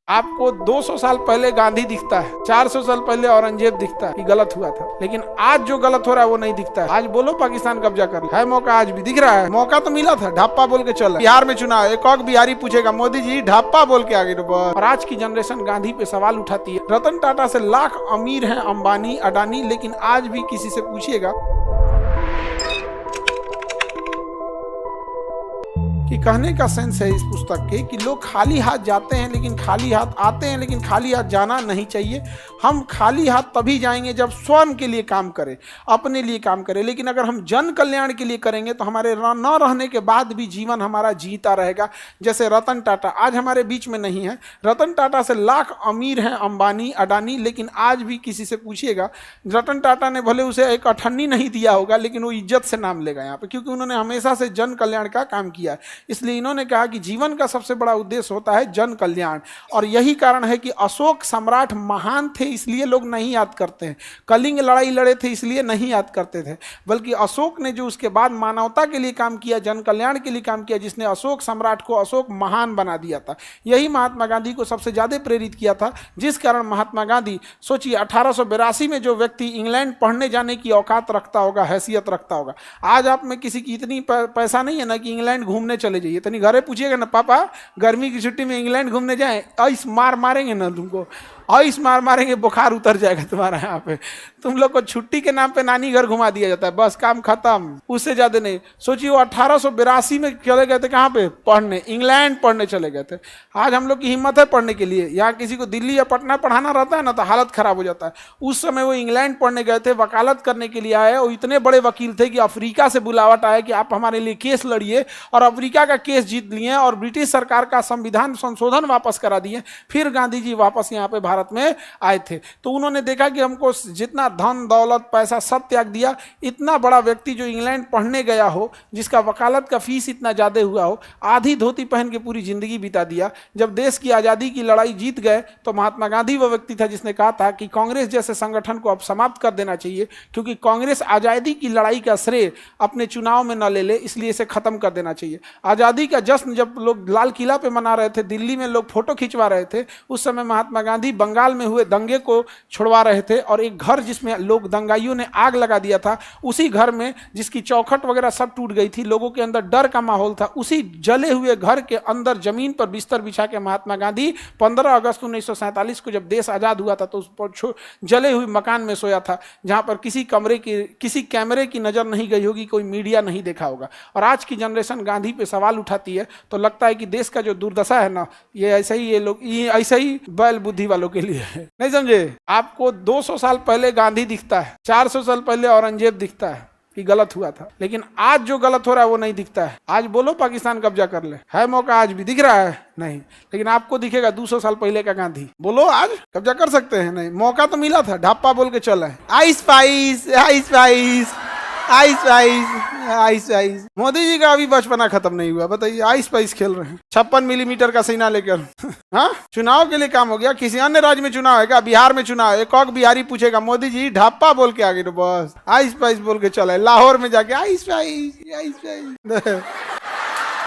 आपको 200 साल पहले गांधी दिखता है, 400 साल पहले औरंगजेब दिखता है कि गलत हुआ था, लेकिन आज जो गलत हो रहा है वो नहीं दिखता है। आज बोलो पाकिस्तान कब्जा कर ले, है मौका, आज भी दिख रहा है मौका, तो मिला था, ढापा बोल के चला। बिहार में चुनाव, एक और बिहारी पूछेगा मोदी जी ढापा बोल के आगे, और आज की जनरेशन गांधी पे सवाल उठाती है। रतन टाटा से लाख अमीर हैं अंबानी अडानी, लेकिन आज भी किसी से पूछिएगा कि कहने का सेंस है इस पुस्तक के कि लोग खाली हाथ जाते हैं लेकिन खाली हाथ आते हैं, लेकिन खाली हाथ जाना नहीं चाहिए। हम खाली हाथ तभी जाएंगे जब स्वयं के लिए काम करें, अपने लिए काम करें। लेकिन अगर हम जन कल्याण के लिए करेंगे तो हमारे न रहने के बाद भी जीवन हमारा जीता रहेगा। जैसे रतन टाटा आज हमारे बीच में नहीं है, रतन टाटा से लाख अमीर हैं अंबानी अडानी, लेकिन आज भी किसी से पूछिएगा, रतन टाटा ने भले उसे एक अठन्नी नहीं दिया होगा लेकिन वो इज्जत से नाम लेगा यहाँ पे, क्योंकि उन्होंने हमेशा से जन कल्याण का काम किया है। इसलिए इन्होंने कहा कि जीवन का सबसे बड़ा उद्देश्य होता है जन कल्याण, और यही कारण है कि अशोक सम्राट महान थे इसलिए लोग नहीं याद करते हैं, कलिंग लड़ाई लड़े थे इसलिए नहीं याद करते थे, बल्कि अशोक ने जो उसके बाद मानवता के लिए काम किया, जन कल्याण के लिए काम किया, जिसने अशोक सम्राट को अशोक महान बना दिया था, यही महात्मा गांधी को सबसे ज्यादा प्रेरित किया था। जिस कारण महात्मा गांधी, सोचिए 1882 में जो व्यक्ति इंग्लैंड पढ़ने जाने की औकात रखता होगा, हैसियत रखता होगा, आज आप में किसी की इतनी पैसा नहीं है ना कि इंग्लैंड घूमने चले जाइए। तनी घरे पूछिएगा ना, पापा गर्मी की छुट्टी में इंग्लैंड घूमने जाएं, आइस मारेंगे ना तुमको, आइस मारेंगे, बुखार उतर जाएगा तुम्हारा। यहाँ पे तुम लोग को छुट्टी के नाम पे नानी घर घुमा दिया जाता है, बस काम खत्म, उससे ज्यादा नहीं। सोचिए वो 1882 में चले गए थे कहाँ पे पढ़ने, इंग्लैंड पढ़ने चले गए थे। आज हम लोग की हिम्मत है पढ़ने के लिए, यहाँ किसी को दिल्ली या पटना पढ़ाना रहता है ना तो हालत खराब हो जाता है। उस समय वो इंग्लैंड पढ़ने गए थे, वकालत करने के लिए आए, और इतने बड़े वकील थे कि अफ्रीका से बुलावट आया कि आप हमारे लिए केस लड़िए, और अफ्रीका का केस जीत लिए और ब्रिटिश सरकार का संविधान संशोधन वापस करा दिए। फिर गांधी जी वापस यहाँ पे भारत में आए थे, तो उन्होंने देखा कि हमको जितना धन दौलत पैसा सब त्याग दिया, इतना बड़ा व्यक्ति जो इंग्लैंड पढ़ने गया हो, जिसका वकालत का फीस इतना ज्यादा हुआ हो, आधी धोती पहन के पूरी जिंदगी बिता दिया, जब देश की आजादी की लड़ाई जीत गए तो महात्मा गांधी वो व्यक्ति था जिसने कहा था कि कांग्रेस जैसे संगठन को अब समाप्त कर देना चाहिए, क्योंकि कांग्रेस आजादी की लड़ाई का श्रेय अपने चुनाव में न ले ले, इसलिए इसे खत्म कर देना चाहिए। आजादी का जश्न जब लोग लाल किला पे मना रहे थे, दिल्ली में लोग फोटो खिंचवा रहे थे, उस समय महात्मा गांधी बंगाल में हुए दंगे को छुड़वा रहे थे, और एक घर जिसमें लोग दंगाइयों ने आग लगा दिया था, उसी घर में जिसकी चौखट वगैरह सब टूट गई थी, लोगों के अंदर डर का माहौल था, उसी जले हुए घर के अंदर जमीन पर बिस्तर बिछा के महात्मा गांधी 15 अगस्त 1947 को जब देश आजाद हुआ था तो उस पर जले हुए मकान में सोया था, जहां पर किसी कैमरे की नजर नहीं गई होगी, कोई मीडिया नहीं देखा होगा। और आज की जनरेशन गांधी पे सवाल उठाती है तो लगता है कि देश का जो दुर्दशा है ना, ये ऐसे ही, ये लोग ये ऐसे ही बैल बुद्धि वालों के लिए है, नहीं समझे। आपको 200 साल पहले गांधी दिखता है, 400 साल पहले औरंगजेब दिखता है कि गलत हुआ था, लेकिन आज जो गलत हो रहा है वो नहीं दिखता है। आज बोलो पाकिस्तान कब्जा कर ले, है मौका, आज भी दिख रहा है नहीं, लेकिन आपको दिखेगा 200 साल पहले का गांधी। बोलो आज कब्जा कर सकते हैं, नहीं, मौका तो मिला था, ढापा बोल के चला है। आइस पाइस आइस पाइस आइस आइस आइस आइस। मोदी जी का अभी बचपना खत्म नहीं हुआ, बताइए, आइस पाइस खेल रहे हैं 56 मिलीमीटर का सीना लेकर। हाँ, चुनाव के लिए काम हो गया, किसी अन्य राज्य में चुनाव है क्या? बिहार में चुनाव, एक और बिहारी पूछेगा मोदी जी ढापा बोल के आगे, बस आइस पाइस बोल के चला है, लाहौर में जाके आइस पाइस आइस पाइस।